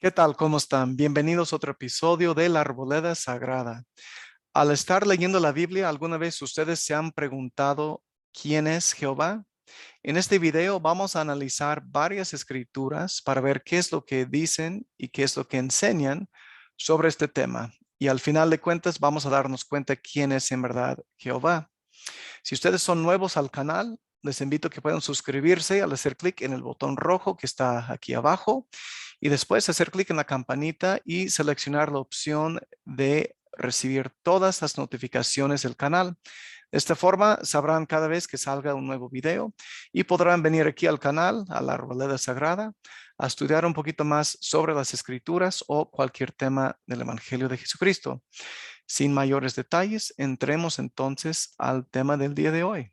¿Qué tal? ¿Cómo están? Bienvenidos a otro episodio de la Arboleda Sagrada. Al estar leyendo la Biblia, ¿alguna vez ustedes se han preguntado quién es Jehová? En este video vamos a analizar varias escrituras para ver qué es lo que dicen y qué es lo que enseñan sobre este tema. Y al final de cuentas vamos a darnos cuenta quién es en verdad Jehová. Si ustedes son nuevos al canal, les invito a que puedan suscribirse al hacer clic en el botón rojo que está aquí abajo y después hacer clic en la campanita y seleccionar la opción de recibir todas las notificaciones del canal. De esta forma sabrán cada vez que salga un nuevo video y podrán venir aquí al canal, a la Arboleda Sagrada, a estudiar un poquito más sobre las Escrituras o cualquier tema del Evangelio de Jesucristo. Sin mayores detalles, entremos entonces al tema del día de hoy.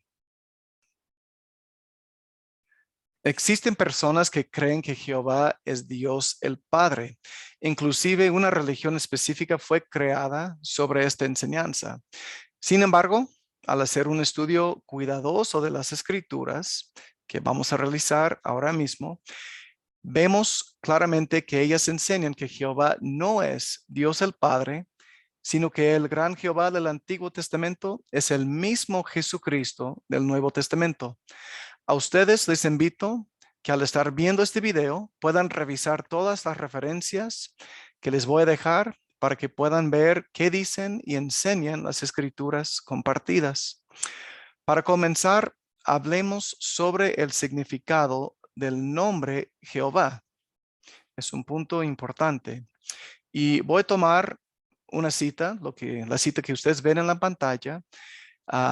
Existen personas que creen que Jehová es Dios el Padre. Inclusive una religión específica fue creada sobre esta enseñanza. Sin embargo, al hacer un estudio cuidadoso de las Escrituras que vamos a realizar ahora mismo, vemos claramente que ellas enseñan que Jehová no es Dios el Padre, sino que el gran Jehová del Antiguo Testamento es el mismo Jesucristo del Nuevo Testamento. A ustedes les invito que al estar viendo este video puedan revisar todas las referencias que les voy a dejar para que puedan ver qué dicen y enseñan las escrituras compartidas. Para comenzar, hablemos sobre el significado del nombre Jehová. Es un punto importante. Y voy a tomar una cita, la cita que ustedes ven en la pantalla,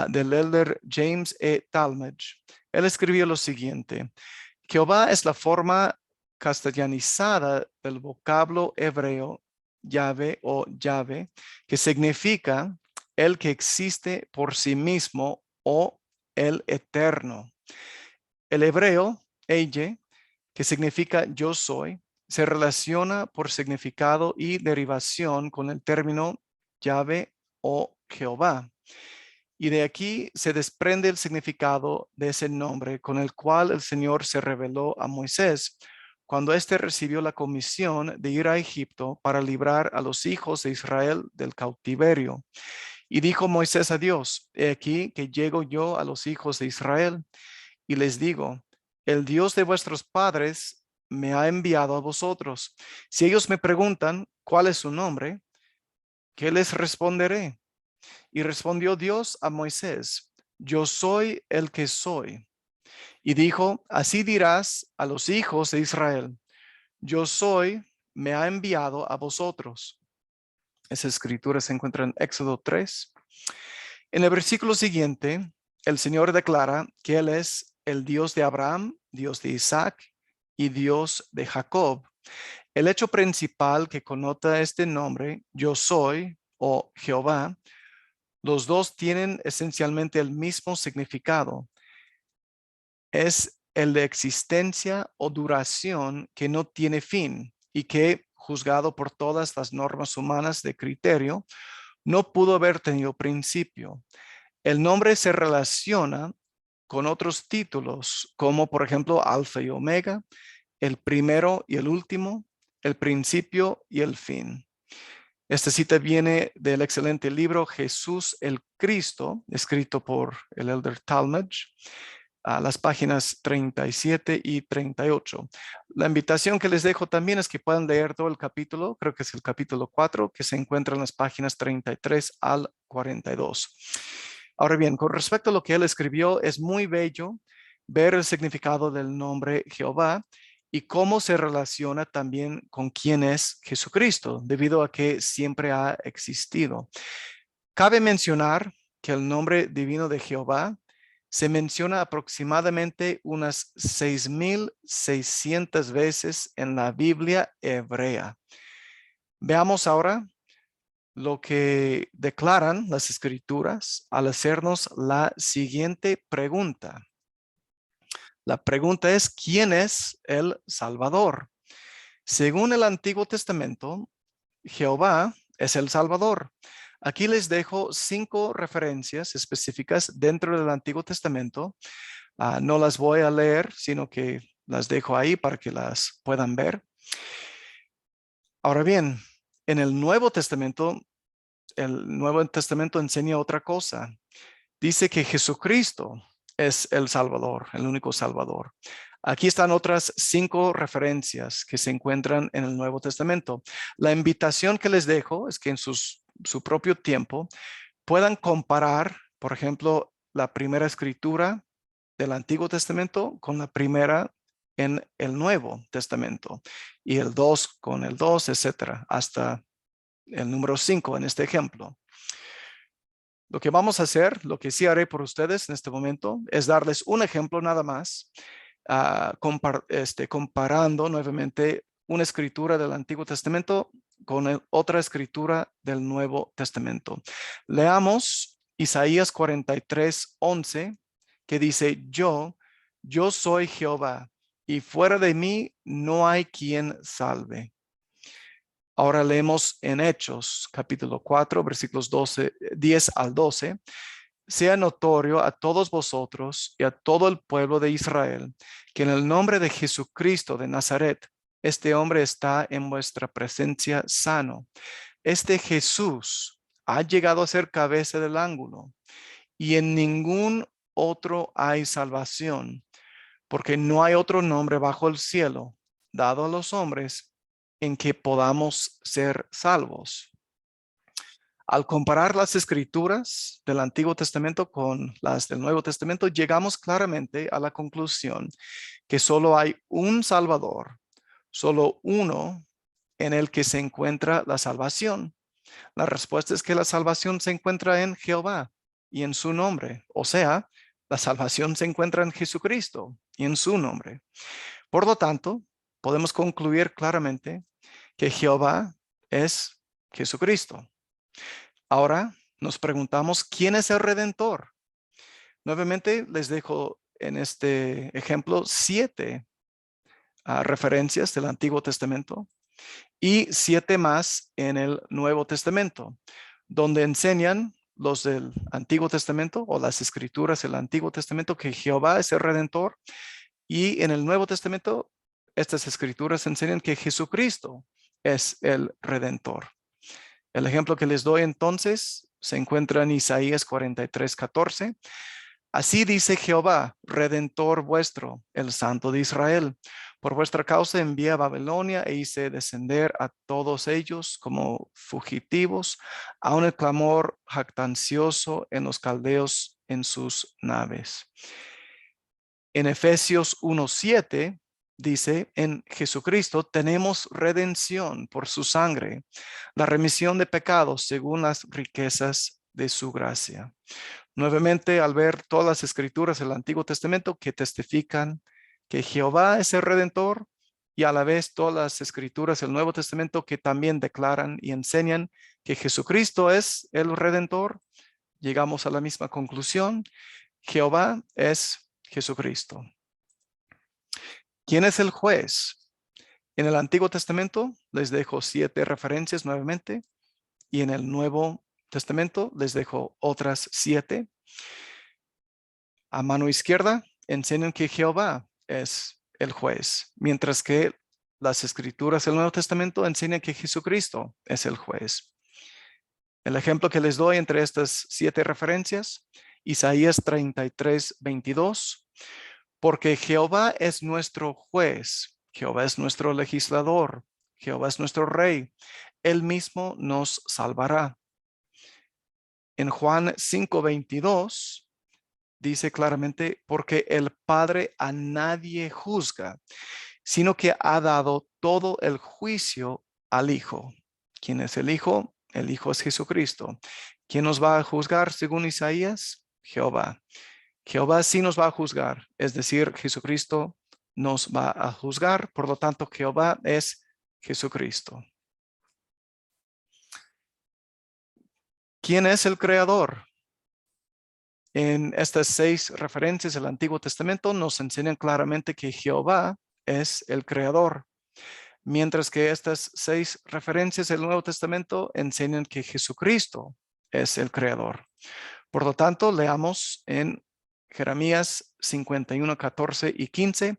del elder James E. Talmage. Él escribió lo siguiente: Jehová es la forma castellanizada del vocablo hebreo Yahvé o Yahvé, que significa el que existe por sí mismo o el eterno. El hebreo Eje, que significa yo soy, se relaciona por significado y derivación con el término Yahvé o Jehová. Y de aquí se desprende el significado de ese nombre con el cual el Señor se reveló a Moisés cuando éste recibió la comisión de ir a Egipto para librar a los hijos de Israel del cautiverio. Y dijo Moisés a Dios: he aquí que llego yo a los hijos de Israel y les digo: el Dios de vuestros padres me ha enviado a vosotros. Si ellos me preguntan cuál es su nombre, ¿qué les responderé? Y respondió Dios a Moisés: yo soy el que soy. Y dijo: así dirás a los hijos de Israel: yo soy, me ha enviado a vosotros. Esa escritura se encuentra en Éxodo 3. En el versículo siguiente, el Señor declara que Él es el Dios de Abraham, Dios de Isaac y Dios de Jacob. El hecho principal que connota este nombre, yo soy o Jehová, los dos tienen esencialmente el mismo significado. Es el de existencia o duración que no tiene fin y que, juzgado por todas las normas humanas de criterio, no pudo haber tenido principio. El nombre se relaciona con otros títulos, como por ejemplo Alfa y Omega, el primero y el último, el principio y el fin. Esta cita viene del excelente libro Jesús el Cristo, escrito por el elder Talmage, a las páginas 37 y 38. La invitación que les dejo también es que puedan leer todo el capítulo, creo que es el capítulo 4, que se encuentra en las páginas 33 al 42. Ahora bien, con respecto a lo que él escribió, es muy bello ver el significado del nombre Jehová y cómo se relaciona también con quién es Jesucristo, debido a que siempre ha existido. Cabe mencionar que el nombre divino de Jehová se menciona aproximadamente unas 6,600 veces en la Biblia hebrea. Veamos ahora lo que declaran las Escrituras al hacernos la siguiente pregunta. La pregunta es: ¿quién es el Salvador? Según el Antiguo Testamento, Jehová es el Salvador. Aquí les dejo 5 referencias específicas dentro del Antiguo Testamento. No las voy a leer, sino que las dejo ahí para que las puedan ver. Ahora bien, en el Nuevo Testamento enseña otra cosa. Dice que Jesucristo es el Salvador, el único Salvador. Aquí están otras 5 referencias que se encuentran en el Nuevo Testamento. La invitación que les dejo es que en su propio tiempo puedan comparar, por ejemplo, la primera escritura del Antiguo Testamento con la primera en el Nuevo Testamento y el 2 con el 2, etcétera, hasta el número 5 en este ejemplo. Lo que vamos a hacer, lo que sí haré por ustedes en este momento, es darles un ejemplo nada más, comparando nuevamente una escritura del Antiguo Testamento con otra escritura del Nuevo Testamento. Leamos Isaías 43:11, que dice, yo soy Jehová, y fuera de mí no hay quien salve. Ahora leemos en Hechos, capítulo 4, versículos 10 al 12. Sea notorio a todos vosotros y a todo el pueblo de Israel que en el nombre de Jesucristo de Nazaret, este hombre está en vuestra presencia sano. Este Jesús ha llegado a ser cabeza del ángulo y en ningún otro hay salvación, porque no hay otro nombre bajo el cielo dado a los hombres en que podamos ser salvos. Al comparar las escrituras del Antiguo Testamento con las del Nuevo Testamento, llegamos claramente a la conclusión que solo hay un Salvador, solo uno en el que se encuentra la salvación. La respuesta es que la salvación se encuentra en Jehová y en su nombre. O sea, la salvación se encuentra en Jesucristo y en su nombre. Por lo tanto, podemos concluir claramente que Jehová es Jesucristo. Ahora nos preguntamos, ¿quién es el Redentor? Nuevamente les dejo en este ejemplo 7 referencias del Antiguo Testamento y 7 más en el Nuevo Testamento, donde enseñan los del Antiguo Testamento o las escrituras del Antiguo Testamento que Jehová es el Redentor, y en el Nuevo Testamento estas escrituras enseñan que Jesucristo es el Redentor. El ejemplo que les doy entonces se encuentra en Isaías 43:14. Así dice Jehová, Redentor vuestro, el Santo de Israel. Por vuestra causa envié a Babilonia e hice descender a todos ellos como fugitivos, aun el clamor jactancioso en los caldeos en sus naves. En Efesios 1:7 dice, en Jesucristo tenemos redención por su sangre, la remisión de pecados según las riquezas de su gracia. Nuevamente, al ver todas las escrituras del Antiguo Testamento que testifican que Jehová es el Redentor, y a la vez todas las escrituras del Nuevo Testamento que también declaran y enseñan que Jesucristo es el Redentor, llegamos a la misma conclusión. Jehová es Jesucristo. ¿Quién es el juez? En el Antiguo Testamento les dejo 7 referencias nuevamente, y en el Nuevo Testamento les dejo otras 7. A mano izquierda enseñan que Jehová es el juez, mientras que las escrituras del Nuevo Testamento enseñan que Jesucristo es el juez. El ejemplo que les doy entre estas 7 referencias, Isaías 33:22, porque Jehová es nuestro juez, Jehová es nuestro legislador, Jehová es nuestro rey, él mismo nos salvará. En Juan 5:22 dice claramente, porque el Padre a nadie juzga, sino que ha dado todo el juicio al Hijo. ¿Quién es el Hijo? El Hijo es Jesucristo. ¿Quién nos va a juzgar según Isaías? Jehová. Jehová sí nos va a juzgar, es decir, Jesucristo nos va a juzgar, por lo tanto Jehová es Jesucristo. ¿Quién es el creador? En estas 6 referencias del Antiguo Testamento nos enseñan claramente que Jehová es el creador, mientras que estas 6 referencias del Nuevo Testamento enseñan que Jesucristo es el creador. Por lo tanto, leamos en Jeremías 51:14 y 15,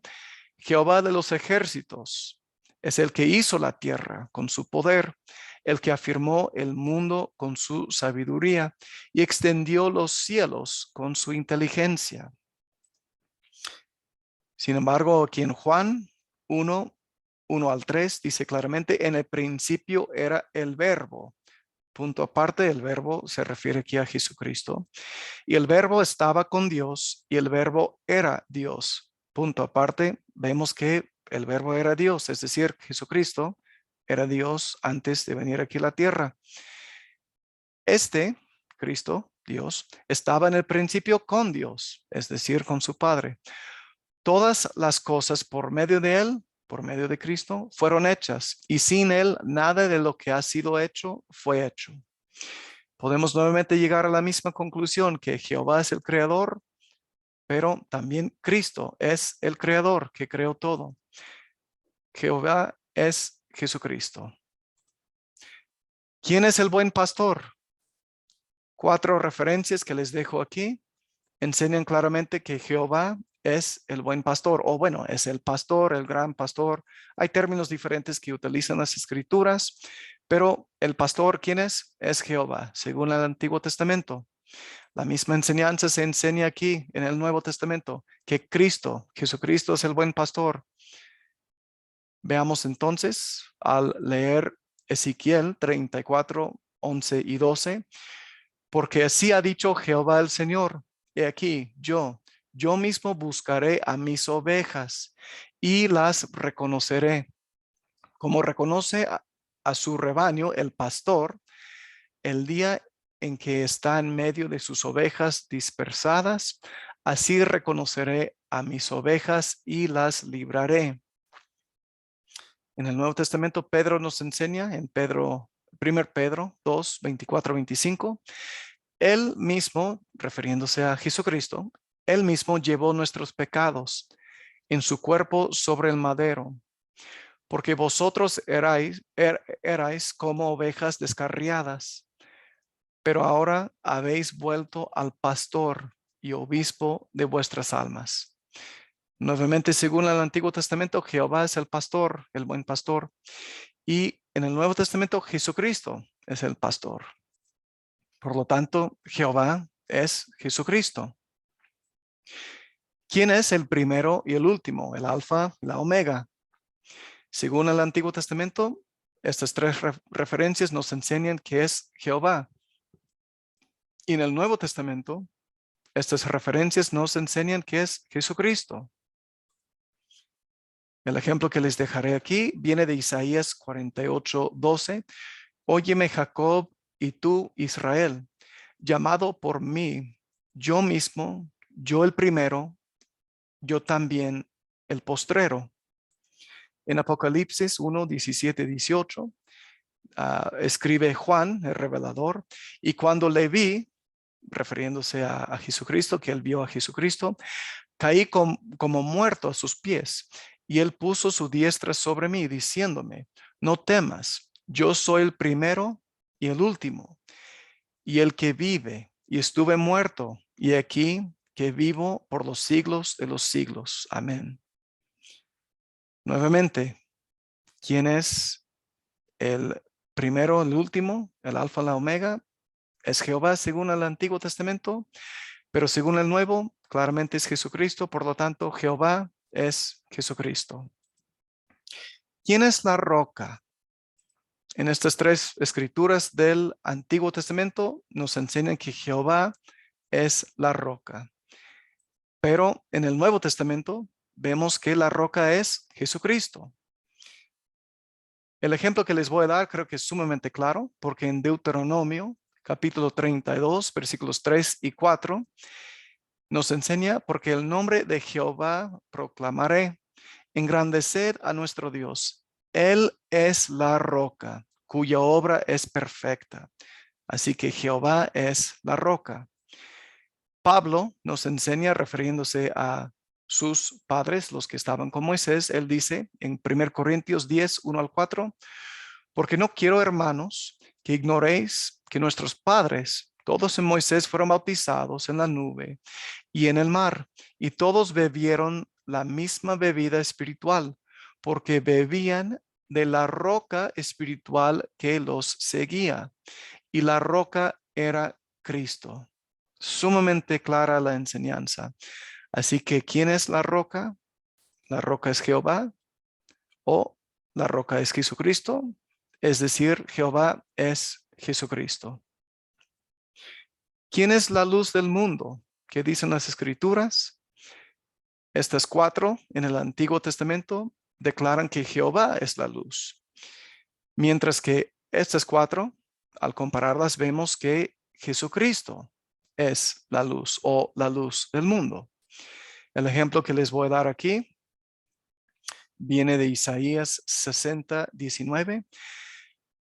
Jehová de los ejércitos Es el que hizo la tierra con su poder, el que afirmó el mundo con su sabiduría y extendió los cielos con su inteligencia. Sin embargo, aquí en Juan 1:1 al 3 dice claramente, en el principio era el verbo. Punto aparte, el verbo se refiere aquí a Jesucristo. Y el verbo estaba con Dios y el verbo era Dios. Punto aparte, vemos que el verbo era Dios, es decir, Jesucristo era Dios antes de venir aquí a la tierra. Cristo, Dios, estaba en el principio con Dios, es decir, con su Padre. Todas las cosas por medio de Él, por medio de Cristo, fueron hechas y sin Él nada de lo que ha sido hecho fue hecho. Podemos nuevamente llegar a la misma conclusión que Jehová es el creador, pero también Cristo es el creador que creó todo. Jehová es Jesucristo. ¿Quién es el buen pastor? 4 referencias que les dejo aquí enseñan claramente que Jehová es el buen pastor, o bueno, es el pastor, el gran pastor. Hay términos diferentes que utilizan las escrituras, pero el pastor, ¿quién es? Es Jehová, según el Antiguo Testamento. La misma enseñanza se enseña aquí en el Nuevo Testamento, que Jesucristo es el buen pastor. Veamos entonces al leer Ezequiel 34:11 y 12, porque así ha dicho Jehová el Señor, he aquí yo mismo buscaré a mis ovejas y las reconoceré, como reconoce a su rebaño el pastor el día en que está en medio de sus ovejas dispersadas, así reconoceré a mis ovejas y las libraré. En el Nuevo Testamento, Pedro nos enseña en 1 Pedro 2:24-25, él mismo, refiriéndose a Jesucristo, él mismo llevó nuestros pecados en su cuerpo sobre el madero, porque vosotros erais como ovejas descarriadas, pero ahora habéis vuelto al pastor y obispo de vuestras almas. Nuevamente, según el Antiguo Testamento, Jehová es el pastor, el buen pastor. Y en el Nuevo Testamento, Jesucristo es el pastor. Por lo tanto, Jehová es Jesucristo. ¿Quién es el primero y el último? El alfa y la omega. Según el Antiguo Testamento, estas 3 referencias nos enseñan que es Jehová. Y en el Nuevo Testamento, estas referencias nos enseñan que es Jesucristo. El ejemplo que les dejaré aquí viene de Isaías 48:12. Óyeme, Jacob, y tú, Israel, llamado por mí, yo mismo, yo el primero, yo también el postrero. En Apocalipsis 1:17-18, escribe Juan, el revelador, y cuando le vi, refiriéndose a Jesucristo, que él vio a Jesucristo, caí como muerto a sus pies, y él puso su diestra sobre mí, diciéndome, no temas, yo soy el primero y el último, y el que vive, y estuve muerto, y aquí que vivo por los siglos de los siglos. Amén. Nuevamente, ¿quién es el primero, el último, el alfa, la omega? Es Jehová según el Antiguo Testamento, pero según el Nuevo, claramente es Jesucristo. Por lo tanto, Jehová es Jesucristo. ¿Quién es la roca? En estas 3 escrituras del Antiguo Testamento nos enseñan que Jehová es la roca. Pero en el Nuevo Testamento vemos que la roca es Jesucristo. El ejemplo que les voy a dar creo que es sumamente claro, porque en Deuteronomio, capítulo 32, versículos 3 y 4, nos enseña, porque el nombre de Jehová proclamaré, engrandeced a nuestro Dios. Él es la roca, cuya obra es perfecta. Así que Jehová es la roca. Pablo nos enseña, refiriéndose a sus padres, los que estaban con Moisés, él dice en 1 Corintios 10:1-4, porque no quiero, hermanos, que ignoréis que nuestros padres, todos en Moisés, fueron bautizados en la nube y en el mar, y todos bebieron la misma bebida espiritual, porque bebían de la roca espiritual que los seguía, y la roca era Cristo. Sumamente clara la enseñanza. Así que, ¿quién es la roca? La roca es Jehová, o la roca es Jesucristo, es decir, Jehová es Jesucristo. ¿Quién es la luz del mundo? ¿Qué dicen las Escrituras? Estas cuatro en el Antiguo Testamento declaran que Jehová es la luz, mientras que estas cuatro, al compararlas, vemos que Jesucristo es la luz o la luz del mundo. El ejemplo que les voy a dar aquí viene de Isaías 60:19.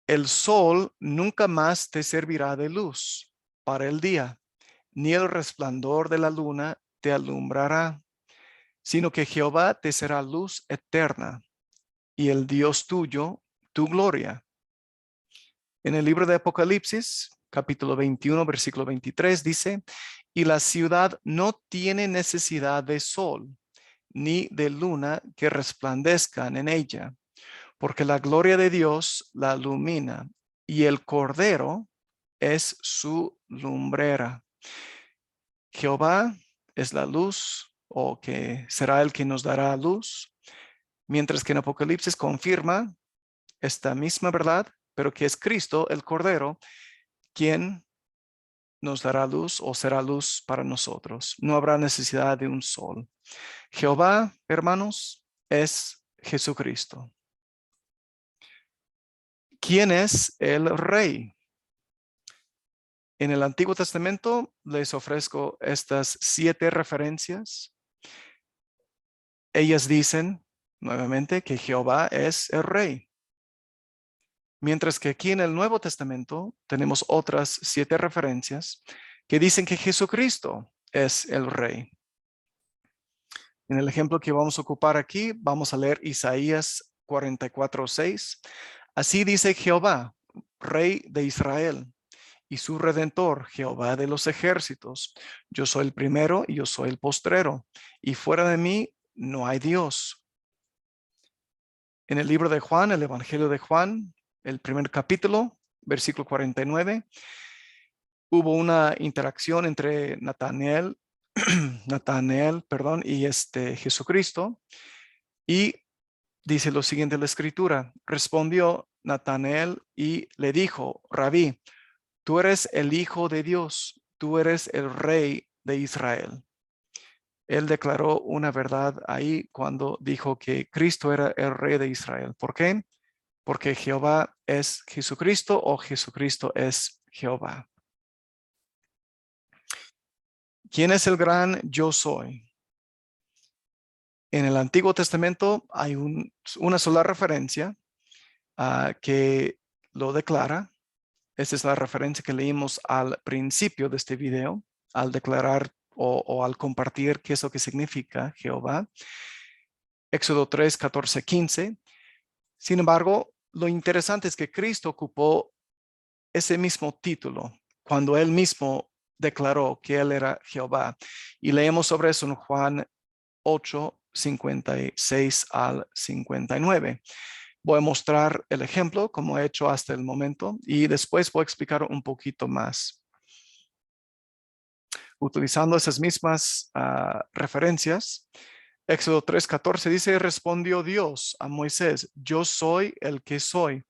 El sol nunca más te servirá de luz para el día, ni el resplandor de la luna te alumbrará, sino que Jehová te será luz eterna y el Dios tuyo, tu gloria. En el libro de Apocalipsis, capítulo 21, versículo 23, dice, y la ciudad no tiene necesidad de sol, ni de luna que resplandezcan en ella, porque la gloria de Dios la ilumina, y el Cordero es su lumbrera. Jehová es la luz, o que será el que nos dará luz, mientras que en Apocalipsis confirma esta misma verdad, pero que es Cristo, el Cordero, quien nos dará luz o será luz para nosotros. No habrá necesidad de un sol. Jehová, hermanos, es Jesucristo. ¿Quién es el Rey? En el Antiguo Testamento les ofrezco estas 7 referencias. Ellas dicen nuevamente que Jehová es el Rey. Mientras que aquí en el Nuevo Testamento tenemos otras 7 referencias que dicen que Jesucristo es el Rey. En el ejemplo que vamos a ocupar aquí, vamos a leer Isaías 44:6. Así dice Jehová, Rey de Israel, y su Redentor, Jehová de los ejércitos. Yo soy el primero y yo soy el postrero, y fuera de mí no hay Dios. En el libro de Juan, el Evangelio de Juan, el primer capítulo, versículo 49, hubo una interacción entre Natanael, y Jesucristo, y dice lo siguiente en la escritura, respondió Natanael y le dijo, Rabí, tú eres el Hijo de Dios, tú eres el Rey de Israel. Él declaró una verdad ahí cuando dijo que Cristo era el Rey de Israel. ¿Por qué? Porque Jehová es Jesucristo o Jesucristo es Jehová. ¿Quién es el gran yo soy? En el Antiguo Testamento hay una sola referencia que lo declara. Esta es la referencia que leímos al principio de este video, al declarar o al compartir qué es lo que significa Jehová. Éxodo 3, 14, 15. Sin embargo, lo interesante es que Cristo ocupó ese mismo título cuando él mismo declaró que él era Jehová. Y leemos sobre eso en Juan 8, 56 al 59. Voy a mostrar el ejemplo como he hecho hasta el momento y después voy a explicar un poquito más. Utilizando esas mismas referencias, Éxodo 3:14 dice, respondió Dios a Moisés, yo soy el que soy.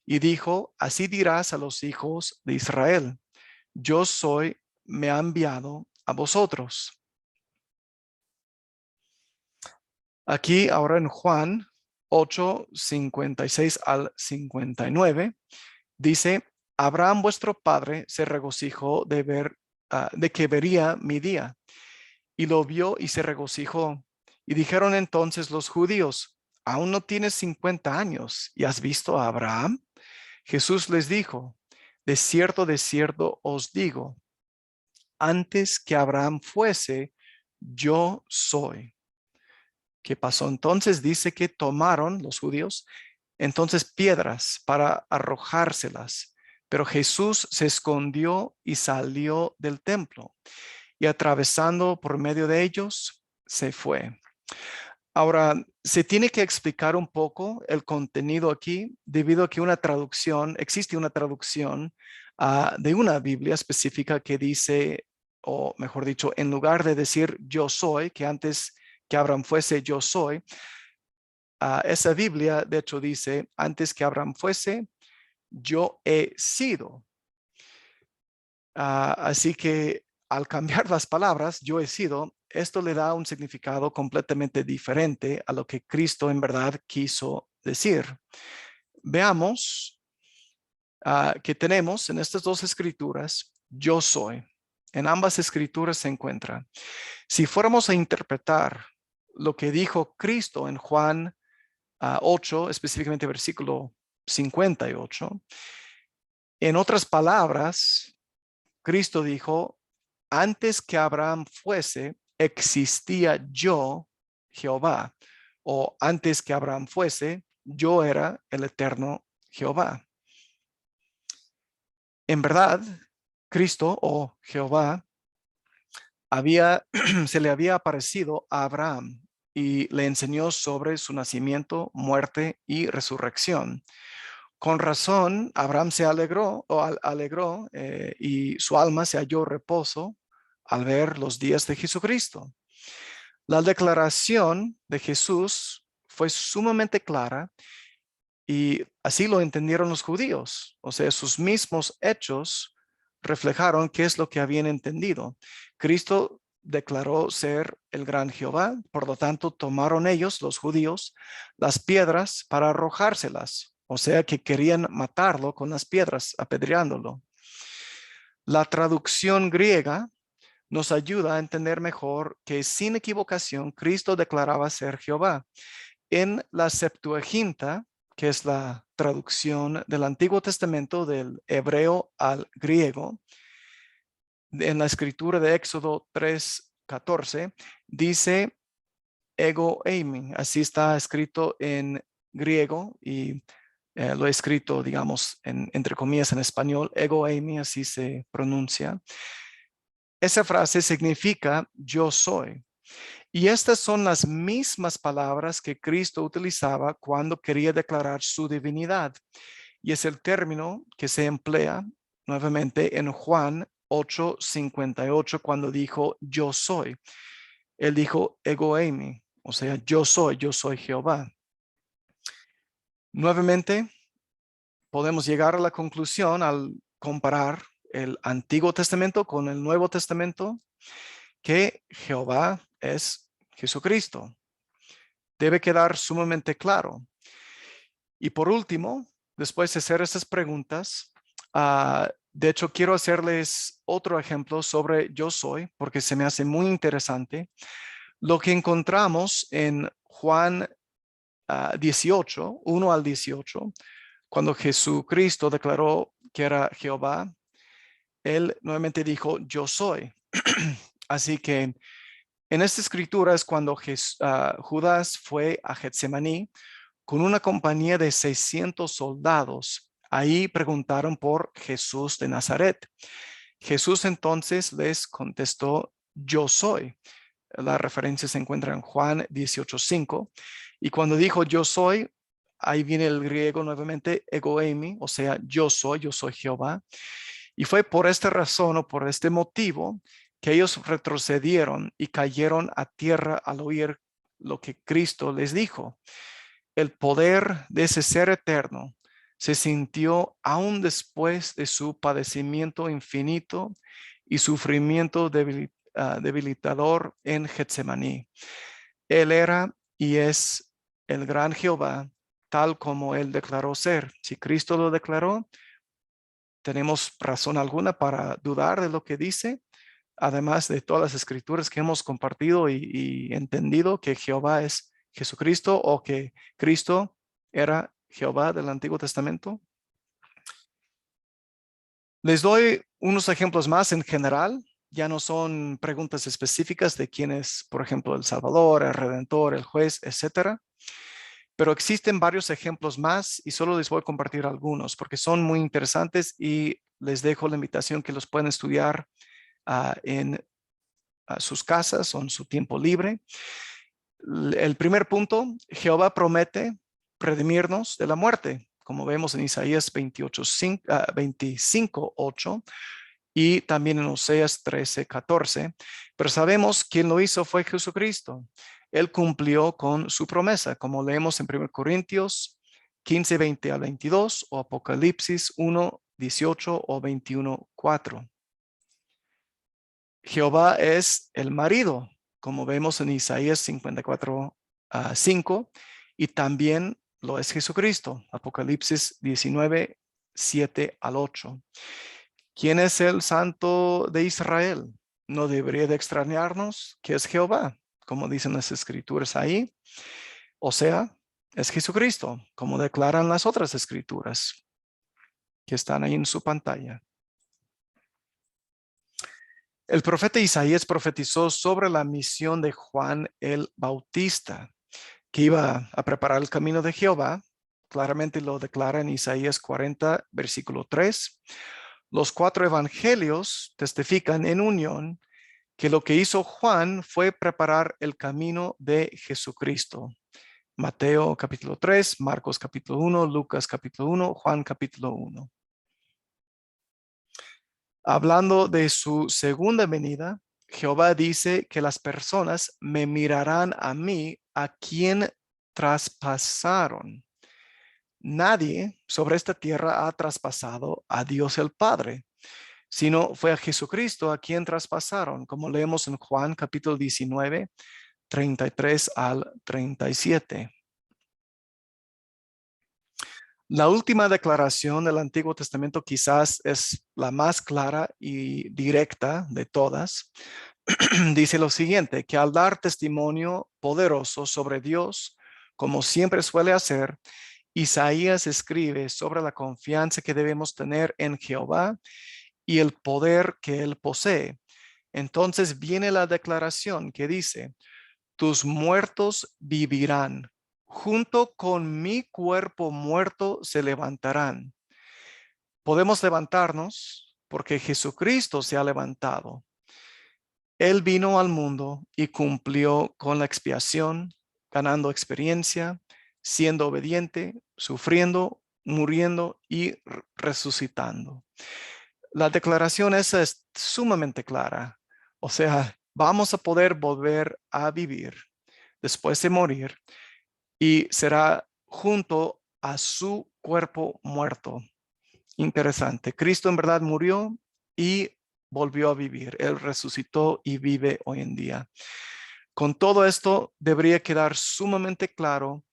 Y dijo, así dirás a los hijos de Israel, yo soy, me ha enviado a vosotros. Aquí ahora en Juan 8, 56 al 59, dice, Abraham vuestro padre se regocijó de que vería mi día, y lo vio y se regocijó. Y dijeron entonces los judíos, aún no tienes 50 años y has visto a Abraham. Jesús les dijo, de cierto os digo, antes que Abraham fuese, yo soy. ¿Qué pasó entonces? Dice que tomaron los judíos entonces piedras para arrojárselas, pero Jesús se escondió y salió del templo y atravesando por medio de ellos se fue. Ahora, se tiene que explicar un poco el contenido aquí debido a que existe una traducción de una Biblia específica que dice, o mejor dicho, en lugar de decir yo soy, que antes que Abraham fuese yo soy, esa Biblia de hecho dice antes que Abraham fuese, yo he sido. Así que al cambiar las palabras, yo he sido, esto le da un significado completamente diferente a lo que Cristo en verdad quiso decir. Veamos que tenemos en estas dos escrituras, yo soy. En ambas escrituras se encuentra. Si fuéramos a interpretar lo que dijo Cristo en Juan 8, específicamente versículo 58, en otras palabras, Cristo dijo, antes que Abraham fuese, existía yo, Jehová, o antes que Abraham fuese, yo era el eterno Jehová. En verdad, Cristo o Jehová se le había aparecido a Abraham y le enseñó sobre su nacimiento, muerte y resurrección. Con razón, Abraham se alegró y su alma se halló reposo al ver los días de Jesucristo. La declaración de Jesús fue sumamente clara y así lo entendieron los judíos. O sea, sus mismos hechos reflejaron qué es lo que habían entendido. Cristo declaró ser el gran Jehová, por lo tanto tomaron ellos, los judíos, las piedras para arrojárselas. O sea que querían matarlo con las piedras, apedreándolo. La traducción griega nos ayuda a entender mejor que sin equivocación Cristo declaraba ser Jehová. En la Septuaginta, que es la traducción del Antiguo Testamento del hebreo al griego, en la escritura de Éxodo 3:14, dice ego eimi. Así está escrito en griego y lo he escrito, digamos, entre comillas en español, ego eimi, así se pronuncia. Esa frase significa yo soy. Y estas son las mismas palabras que Cristo utilizaba cuando quería declarar su divinidad. Y es el término que se emplea nuevamente en Juan 8:58 cuando dijo yo soy. Él dijo ego eimi, o sea, yo soy Jehová. Nuevamente, podemos llegar a la conclusión al comparar el Antiguo Testamento con el Nuevo Testamento que Jehová es Jesucristo. Debe quedar sumamente claro. Y por último, después de hacer estas preguntas, de hecho quiero hacerles otro ejemplo sobre yo soy, porque se me hace muy interesante. Lo que encontramos en Juan 18, 1 al 18, cuando Jesucristo declaró que era Jehová, él nuevamente dijo, yo soy. Así que en esta escritura es cuando Judas fue a Getsemaní con una compañía de 600 soldados. Ahí preguntaron por Jesús de Nazaret. Jesús entonces les contestó, yo soy. La referencia se encuentra en Juan 18:5. Y cuando dijo yo soy, ahí viene el griego nuevamente, ego eimi, o sea, yo soy Jehová. Y fue por esta razón o por este motivo que ellos retrocedieron y cayeron a tierra al oír lo que Cristo les dijo. El poder de ese ser eterno se sintió aún después de su padecimiento infinito y sufrimiento debilitador en Getsemaní. Él era y es el gran Jehová, tal como él declaró ser. Si Cristo lo declaró, tenemos razón alguna para dudar de lo que dice, además de todas las escrituras que hemos compartido y entendido que Jehová es Jesucristo o que Cristo era Jehová del Antiguo Testamento. Les doy unos ejemplos más en general. Ya no son preguntas específicas de quién es, por ejemplo, el Salvador, el Redentor, el Juez, etcétera. Pero existen varios ejemplos más y solo les voy a compartir algunos porque son muy interesantes y les dejo la invitación que los puedan estudiar en sus casas o en su tiempo libre. El primer punto, Jehová promete redimirnos de la muerte, como vemos en Isaías 25:8 y también en Oseas 13:14. Pero sabemos quién lo hizo fue Jesucristo. Él cumplió con su promesa, como leemos en 1 Corintios 15:20-22 o Apocalipsis 1:18 o 21:4. Jehová es el marido, como vemos en Isaías 54:5, y también lo es Jesucristo, Apocalipsis 19:7-8. ¿Quién es el Santo de Israel? No debería de extrañarnos que es Jehová, como dicen las escrituras ahí. O sea, es Jesucristo, como declaran las otras escrituras que están ahí en su pantalla. El profeta Isaías profetizó sobre la misión de Juan el Bautista, que iba a preparar el camino de Jehová. Claramente lo declara en Isaías 40:3. Los 4 evangelios testifican en unión que lo que hizo Juan fue preparar el camino de Jesucristo. Mateo capítulo 3, Marcos capítulo 1, Lucas capítulo 1, Juan capítulo 1. Hablando de su segunda venida, Jehová dice que las personas me mirarán a mí, a quien traspasaron. Nadie sobre esta tierra ha traspasado a Dios el Padre, sino fue a Jesucristo a quien traspasaron, como leemos en Juan capítulo 19:33-37. La última declaración del Antiguo Testamento quizás es la más clara y directa de todas. Dice lo siguiente, que al dar testimonio poderoso sobre Dios, como siempre suele hacer, Isaías escribe sobre la confianza que debemos tener en Jehová y el poder que él posee. Entonces viene la declaración que dice, tus muertos vivirán, junto con mi cuerpo muerto se levantarán. Podemos levantarnos porque Jesucristo se ha levantado. Él vino al mundo y cumplió con la expiación, ganando experiencia, siendo obediente, sufriendo, muriendo y resucitando. La declaración esa es sumamente clara. O sea, vamos a poder volver a vivir después de morir y será junto a su cuerpo muerto. Interesante. Cristo en verdad murió y volvió a vivir. Él resucitó y vive hoy en día. Con todo esto debería quedar sumamente claro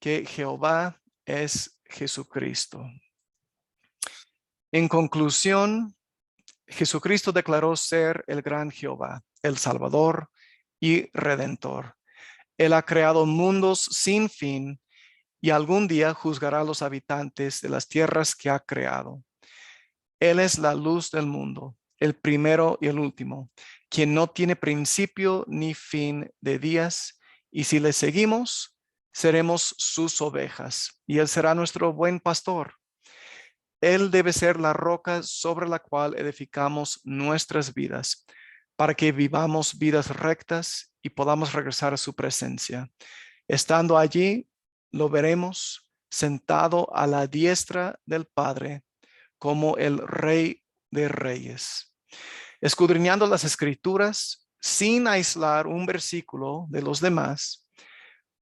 que Jehová es Jesucristo. En conclusión, Jesucristo declaró ser el gran Jehová, el Salvador y Redentor. Él ha creado mundos sin fin y algún día juzgará a los habitantes de las tierras que ha creado. Él es la luz del mundo, el primero y el último, quien no tiene principio ni fin de días, y si le seguimos, seremos sus ovejas, y Él será nuestro buen pastor. Él debe ser la roca sobre la cual edificamos nuestras vidas, para que vivamos vidas rectas y podamos regresar a su presencia. Estando allí, lo veremos sentado a la diestra del Padre como el Rey de Reyes. Escudriñando las Escrituras sin aislar un versículo de los demás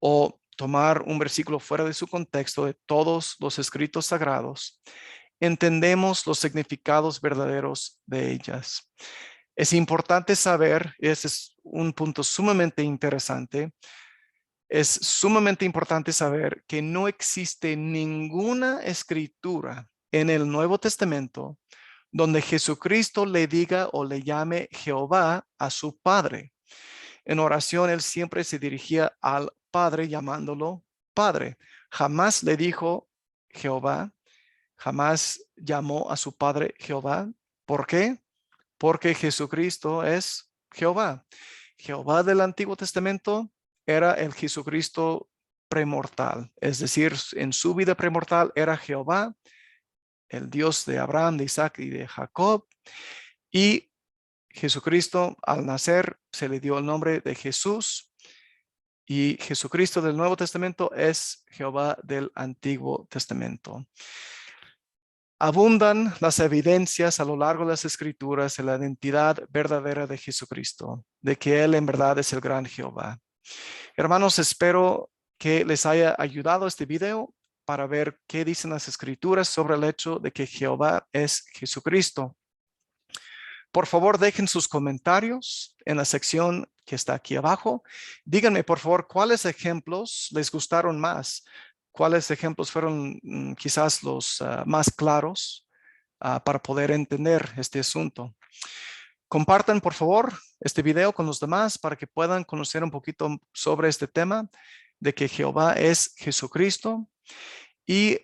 o tomar un versículo fuera de su contexto de todos los escritos sagrados, entendemos los significados verdaderos de ellas. Es importante saber, ese es un punto sumamente interesante, es sumamente importante saber que no existe ninguna escritura en el Nuevo Testamento donde Jesucristo le diga o le llame Jehová a su Padre. En oración, él siempre se dirigía al Padre llamándolo Padre. Jamás le dijo Jehová, jamás llamó a su Padre Jehová. ¿Por qué? Porque Jesucristo es Jehová. Jehová del Antiguo Testamento era el Jesucristo premortal, es decir, en su vida premortal era Jehová, el Dios de Abraham, de Isaac y de Jacob, y Jesucristo al nacer se le dio el nombre de Jesús y Jesucristo del Nuevo Testamento es Jehová del Antiguo Testamento. Abundan las evidencias a lo largo de las Escrituras de la identidad verdadera de Jesucristo, de que Él en verdad es el gran Jehová. Hermanos, espero que les haya ayudado este video para ver qué dicen las Escrituras sobre el hecho de que Jehová es Jesucristo. Por favor, dejen sus comentarios en la sección que está aquí abajo. Díganme, por favor, cuáles ejemplos les gustaron más, cuáles ejemplos fueron quizás los más claros para poder entender este asunto. Compartan, por favor, este video con los demás para que puedan conocer un poquito sobre este tema de que Jehová es Jesucristo. Y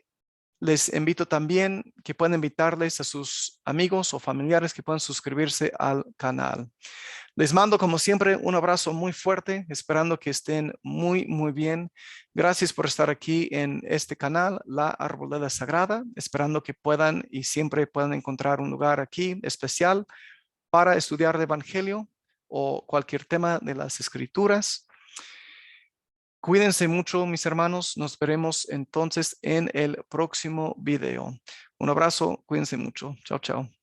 les invito también que puedan invitarles a sus amigos o familiares que puedan suscribirse al canal. Les mando, como siempre, un abrazo muy fuerte, esperando que estén muy bien. Gracias por estar aquí en este canal, La Arboleda Sagrada, esperando que puedan y siempre puedan encontrar un lugar aquí especial para estudiar el Evangelio o cualquier tema de las Escrituras. Cuídense mucho, mis hermanos. Nos veremos entonces en el próximo video. Un abrazo, cuídense mucho. Chao, chao.